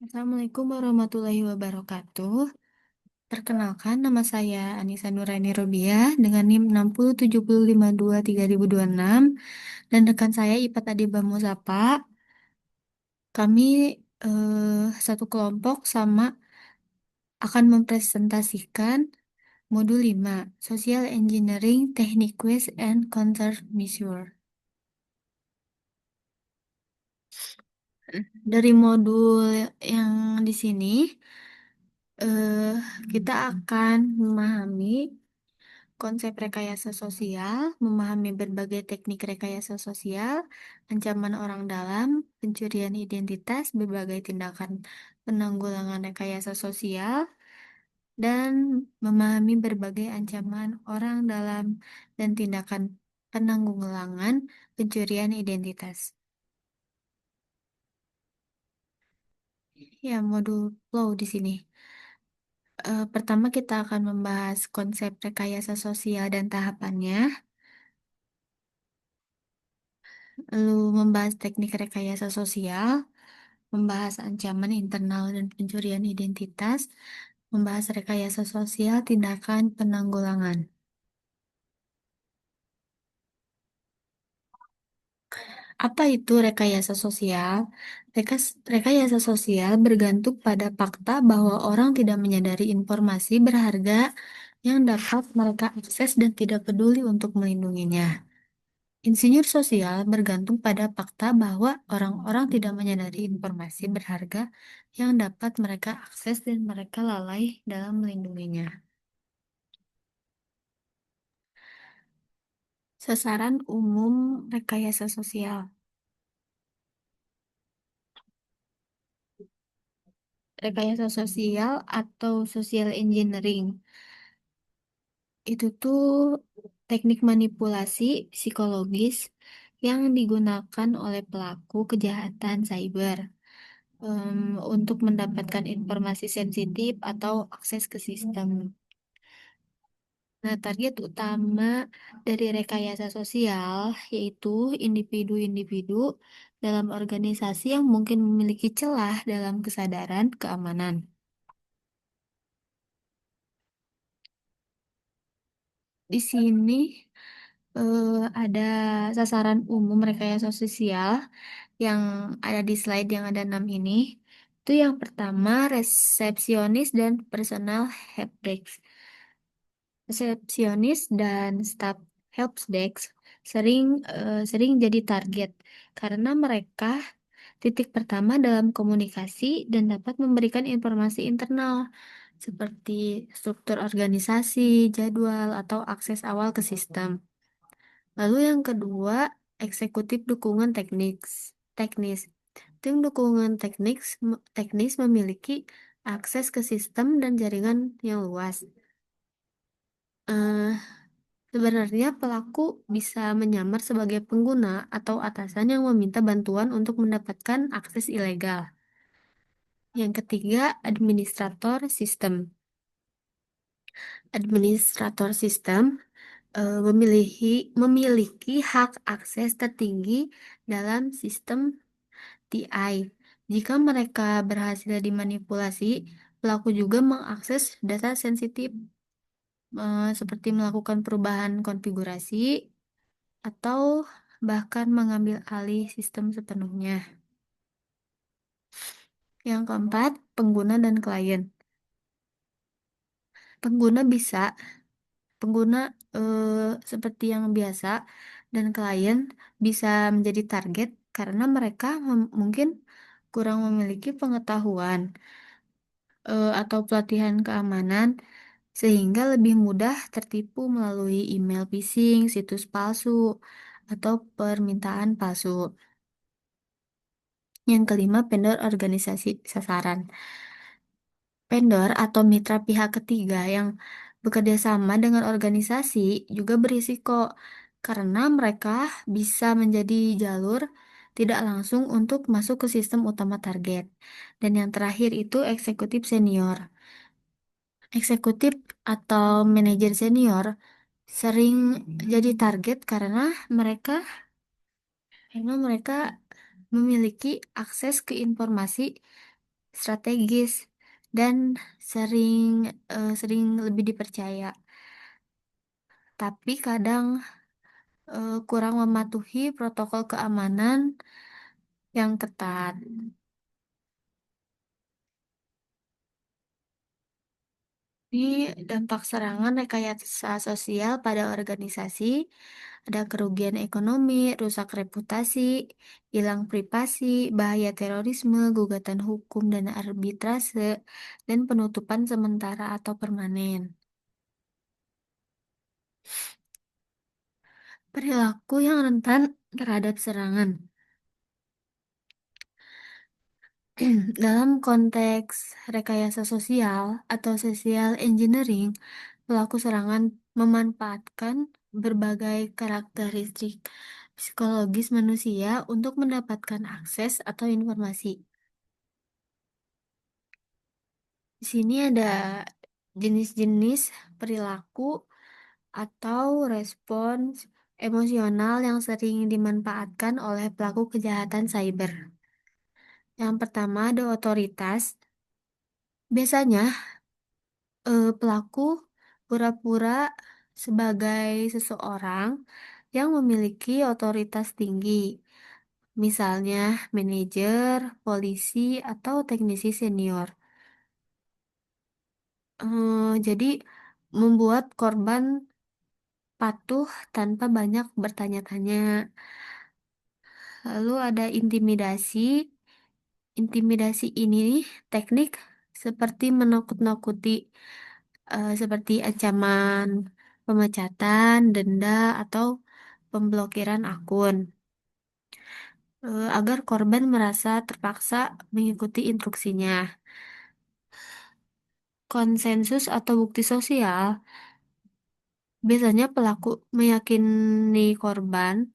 Assalamualaikum warahmatullahi wabarakatuh. Perkenalkan, nama saya Anissa Nuraini Robiah dengan NIM 6070523026 dan rekan saya Ipat Adiba Musapa. Kami satu kelompok sama akan mempresentasikan modul 5 Social Engineering Technique Quiz and Countermeasure. Dari modul yang di sini, eh, kita akan memahami konsep rekayasa sosial, memahami berbagai teknik rekayasa sosial, ancaman orang dalam, pencurian identitas, berbagai tindakan penanggulangan rekayasa sosial, dan memahami berbagai ancaman orang dalam dan tindakan penanggulangan pencurian identitas. Ya, modul flow di sini. Pertama kita akan membahas konsep rekayasa sosial dan tahapannya. Lalu membahas teknik rekayasa sosial, membahas ancaman internal dan pencurian identitas, membahas rekayasa sosial, tindakan penanggulangan. Apa itu rekayasa sosial? Rekayasa sosial bergantung pada fakta bahwa orang tidak menyadari informasi berharga yang dapat mereka akses dan tidak peduli untuk melindunginya. Insinyur sosial bergantung pada fakta bahwa orang-orang tidak menyadari informasi berharga yang dapat mereka akses dan mereka lalai dalam melindunginya. Sasaran umum rekayasa sosial. Rekayasa sosial atau social engineering itu tuh teknik manipulasi psikologis yang digunakan oleh pelaku kejahatan cyber untuk mendapatkan informasi sensitif atau akses ke sistem. Nah, target utama dari rekayasa sosial yaitu individu-individu dalam organisasi yang mungkin memiliki celah dalam kesadaran keamanan. Di sini eh, ada sasaran umum rekayasa sosial yang ada di slide yang ada 6 ini. Itu yang pertama, resepsionis dan personal helpdesk. Resepsionis dan staf helpdesk sering jadi target karena mereka titik pertama dalam komunikasi dan dapat memberikan informasi internal seperti struktur organisasi, jadwal, atau akses awal ke sistem. Lalu yang kedua, eksekutif dukungan teknis. Tim dukungan teknis memiliki akses ke sistem dan jaringan yang luas. Eh, Sebenarnya pelaku bisa menyamar sebagai pengguna atau atasan yang meminta bantuan untuk mendapatkan akses ilegal. Yang ketiga, administrator sistem. Administrator sistem memiliki hak akses tertinggi dalam sistem TI. Jika mereka berhasil dimanipulasi, pelaku juga mengakses data sensitif seperti melakukan perubahan konfigurasi atau bahkan mengambil alih sistem sepenuhnya. Yang keempat, pengguna dan klien. Pengguna bisa, pengguna seperti yang biasa dan klien bisa menjadi target karena mereka mungkin kurang memiliki pengetahuan atau pelatihan keamanan sehingga lebih mudah tertipu melalui email phishing, situs palsu, atau permintaan palsu. Yang kelima, vendor organisasi sasaran. Vendor atau mitra pihak ketiga yang bekerja sama dengan organisasi juga berisiko karena mereka bisa menjadi jalur tidak langsung untuk masuk ke sistem utama target. Dan yang terakhir itu eksekutif senior. Eksekutif atau manajer senior sering jadi target karena mereka memiliki akses ke informasi strategis, dan sering sering lebih dipercaya. Tapi kadang kurang mematuhi protokol keamanan yang ketat. Ini dampak serangan rekayasa sosial pada organisasi, ada kerugian ekonomi, rusak reputasi, hilang privasi, bahaya terorisme, gugatan hukum dan arbitrase, dan penutupan sementara atau permanen. Perilaku yang rentan terhadap serangan. Dalam konteks rekayasa sosial atau social engineering, pelaku serangan memanfaatkan berbagai karakteristik psikologis manusia untuk mendapatkan akses atau informasi. Di sini ada jenis-jenis perilaku atau respons emosional yang sering dimanfaatkan oleh pelaku kejahatan cyber. Yang pertama ada otoritas. Biasanya pelaku pura-pura sebagai seseorang yang memiliki otoritas tinggi, misalnya manajer, polisi, atau teknisi senior. Jadi membuat korban patuh tanpa banyak bertanya-tanya. Lalu ada intimidasi. Intimidasi ini teknik seperti menakut-nakuti, seperti ancaman pemecatan, denda, atau pemblokiran akun, agar korban merasa terpaksa mengikuti instruksinya. Konsensus atau bukti sosial, biasanya pelaku meyakini korban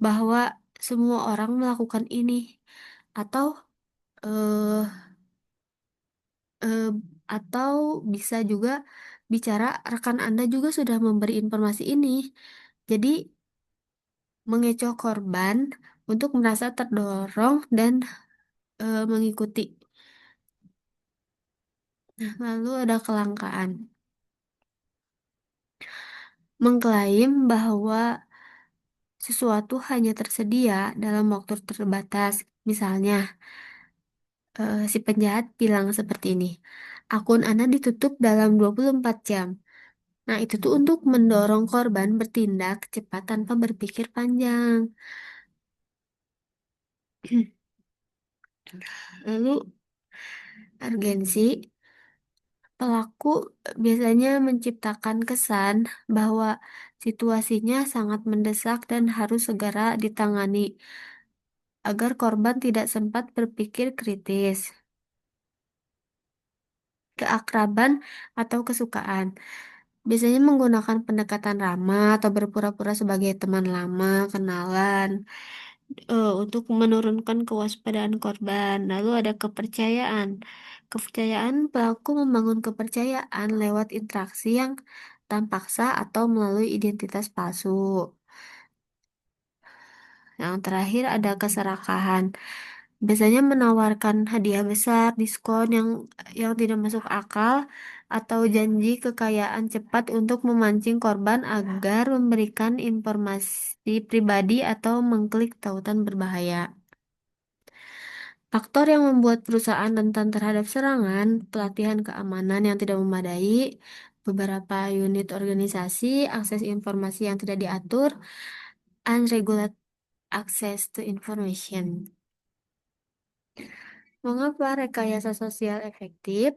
bahwa semua orang melakukan ini, atau eh, eh, atau bisa juga bicara rekan Anda juga sudah memberi informasi ini. Jadi mengecoh korban untuk merasa terdorong dan mengikuti. Nah, lalu ada kelangkaan. Mengklaim bahwa sesuatu hanya tersedia dalam waktu terbatas. Misalnya, si penjahat bilang seperti ini, akun Anda ditutup dalam 24 jam. Nah, itu tuh untuk mendorong korban bertindak cepat tanpa berpikir panjang. Lalu, urgensi. Pelaku biasanya menciptakan kesan bahwa situasinya sangat mendesak dan harus segera ditangani agar korban tidak sempat berpikir kritis. Keakraban atau kesukaan. Biasanya menggunakan pendekatan ramah atau berpura-pura sebagai teman lama, kenalan, untuk menurunkan kewaspadaan korban. Lalu ada kepercayaan. Kepercayaan pelaku membangun kepercayaan lewat interaksi yang tampak sah atau melalui identitas palsu. Yang terakhir ada keserakahan. Biasanya menawarkan hadiah besar, diskon yang tidak masuk akal, atau janji kekayaan cepat untuk memancing korban agar memberikan informasi pribadi atau mengklik tautan berbahaya. Faktor yang membuat perusahaan rentan terhadap serangan, pelatihan keamanan yang tidak memadai, beberapa unit organisasi, akses informasi yang tidak diatur, unregulated access to information. Mengapa rekayasa sosial efektif?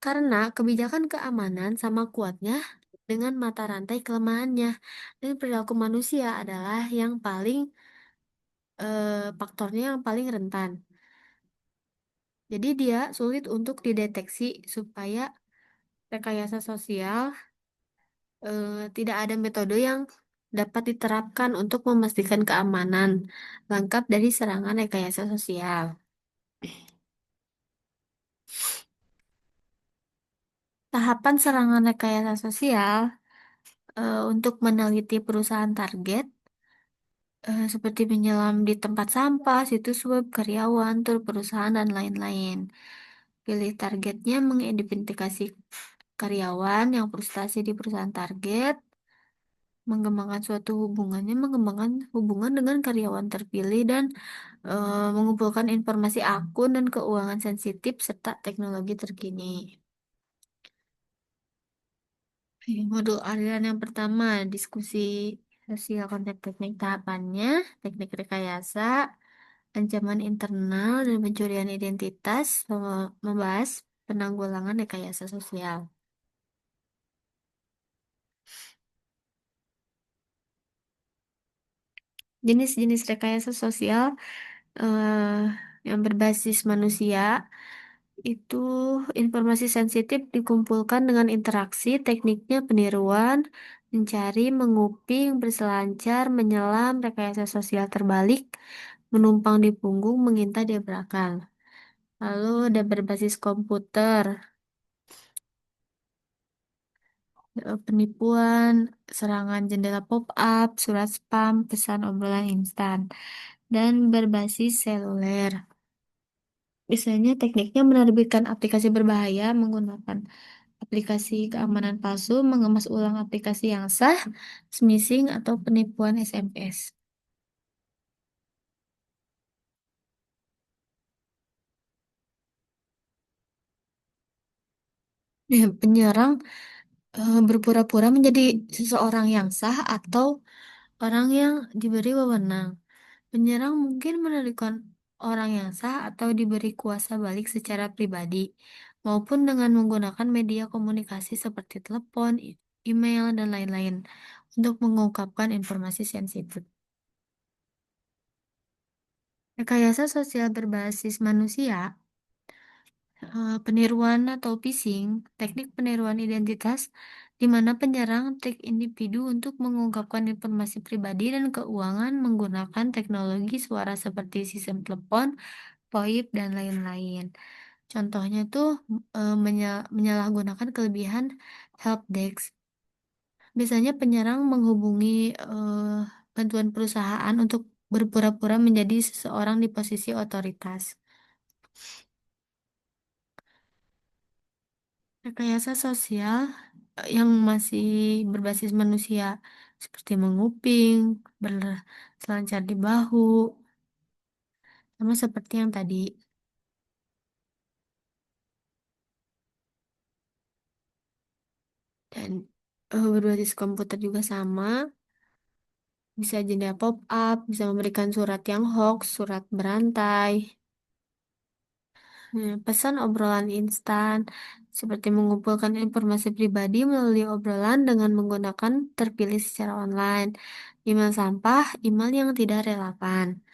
Karena kebijakan keamanan sama kuatnya dengan mata rantai kelemahannya, dan perilaku manusia adalah yang paling faktornya yang paling rentan. Jadi dia sulit untuk dideteksi supaya rekayasa sosial tidak ada metode yang dapat diterapkan untuk memastikan keamanan lengkap dari serangan rekayasa sosial. Tahapan serangan rekayasa sosial untuk meneliti perusahaan target, seperti menyelam di tempat sampah, situs web karyawan, tur perusahaan, dan lain-lain. Pilih targetnya mengidentifikasi karyawan yang frustasi di perusahaan target, mengembangkan hubungan dengan karyawan terpilih, dan mengumpulkan informasi akun dan keuangan sensitif serta teknologi terkini. Oke, modul aliran yang pertama, diskusi sosial konsep teknik tahapannya, teknik rekayasa, ancaman internal, dan pencurian identitas, membahas penanggulangan rekayasa sosial. Jenis-jenis rekayasa sosial eh, yang berbasis manusia itu informasi sensitif dikumpulkan dengan interaksi, tekniknya peniruan, mencari, menguping, berselancar, menyelam, rekayasa sosial terbalik, menumpang di punggung, mengintai di belakang. Lalu ada berbasis komputer, penipuan, serangan jendela pop-up, surat spam, pesan obrolan instan, dan berbasis seluler. Biasanya tekniknya menerbitkan aplikasi berbahaya menggunakan aplikasi keamanan palsu, mengemas ulang aplikasi yang sah, smishing, atau penipuan SMS. Ya, penyerang berpura-pura menjadi seseorang yang sah atau orang yang diberi wewenang. Penyerang mungkin menelpon orang yang sah atau diberi kuasa balik secara pribadi, maupun dengan menggunakan media komunikasi seperti telepon, email, dan lain-lain untuk mengungkapkan informasi sensitif. Rekayasa sosial berbasis manusia, peniruan atau phishing, teknik peniruan identitas, di mana penyerang trik individu untuk mengungkapkan informasi pribadi dan keuangan menggunakan teknologi suara seperti sistem telepon, VoIP, dan lain-lain. Contohnya tuh menyalahgunakan kelebihan helpdesk. Biasanya penyerang menghubungi bantuan perusahaan untuk berpura-pura menjadi seseorang di posisi otoritas. Rekayasa sosial yang masih berbasis manusia, seperti menguping, berselancar di bahu, sama seperti yang tadi. Dan berbasis komputer juga sama, bisa jendela pop-up, bisa memberikan surat yang hoax, surat berantai, pesan obrolan instan, seperti mengumpulkan informasi pribadi melalui obrolan dengan menggunakan terpilih secara online, email sampah, email yang tidak relevan,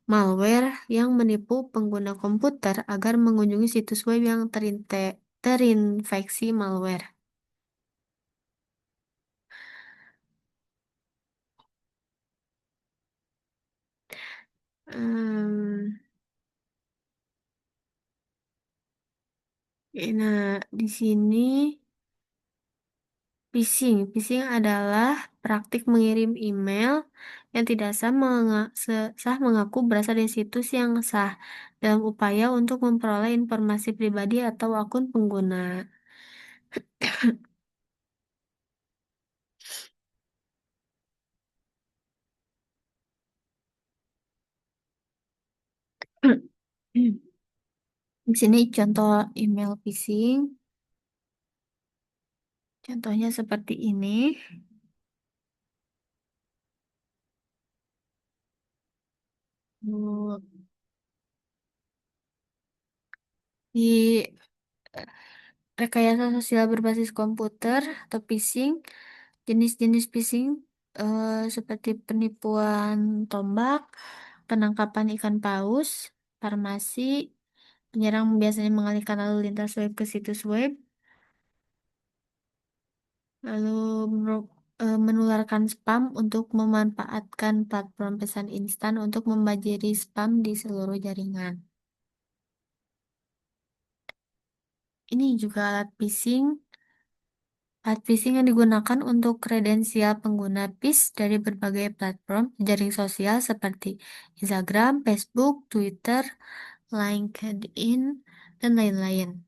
malware yang menipu pengguna komputer agar mengunjungi situs web yang terinfeksi malware. Hmm, nah, di sini phishing adalah praktik mengirim email yang tidak sah mengaku berasal dari situs yang sah dalam upaya untuk memperoleh informasi pribadi atau akun pengguna. Di sini contoh email phishing, contohnya seperti ini. Oh, di rekayasa sosial berbasis komputer atau phishing, jenis-jenis phishing seperti penipuan tombak, penangkapan ikan paus, farmasi, penyerang biasanya mengalihkan lalu lintas web ke situs web, lalu menularkan spam untuk memanfaatkan platform pesan instan untuk membajiri spam di seluruh jaringan. Ini juga alat phishing Alat phishing yang digunakan untuk kredensial pengguna PIS dari berbagai platform jaring sosial seperti Instagram, Facebook, Twitter, LinkedIn, dan lain-lain.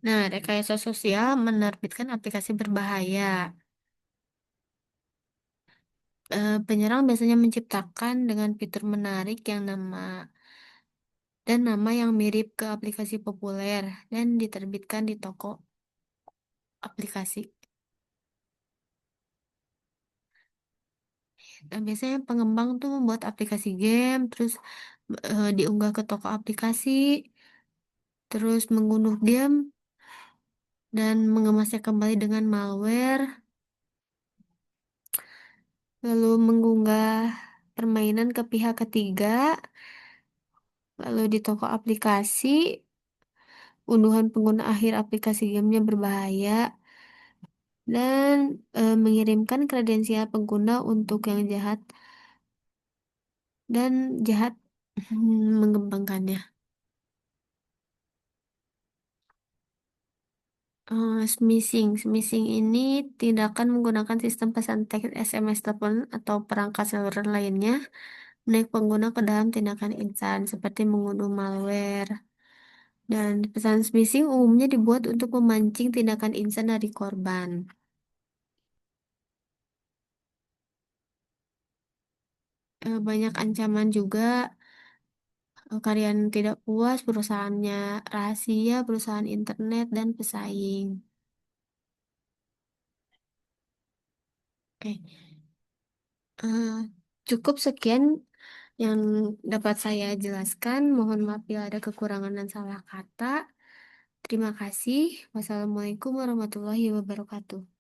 Nah, rekayasa sosial menerbitkan aplikasi berbahaya. Penyerang biasanya menciptakan dengan fitur menarik dan nama yang mirip ke aplikasi populer dan diterbitkan di toko aplikasi. Dan biasanya pengembang tuh membuat aplikasi game, terus diunggah ke toko aplikasi, terus mengunduh game dan mengemasnya kembali dengan malware, lalu mengunggah permainan ke pihak ketiga, lalu di toko aplikasi, unduhan pengguna akhir aplikasi gamenya berbahaya, dan mengirimkan kredensial pengguna untuk yang jahat dan jahat mengembangkannya. Smishing ini tindakan menggunakan sistem pesan teks SMS telepon atau perangkat seluler lainnya menarik pengguna ke dalam tindakan insan seperti mengunduh malware. Dan pesan smishing umumnya dibuat untuk memancing tindakan insan dari korban. Banyak ancaman juga, karyawan tidak puas, perusahaannya rahasia, perusahaan internet, dan pesaing. Oke. Eh, Cukup sekian yang dapat saya jelaskan. Mohon maaf bila ada kekurangan dan salah kata. Terima kasih. Wassalamualaikum warahmatullahi wabarakatuh.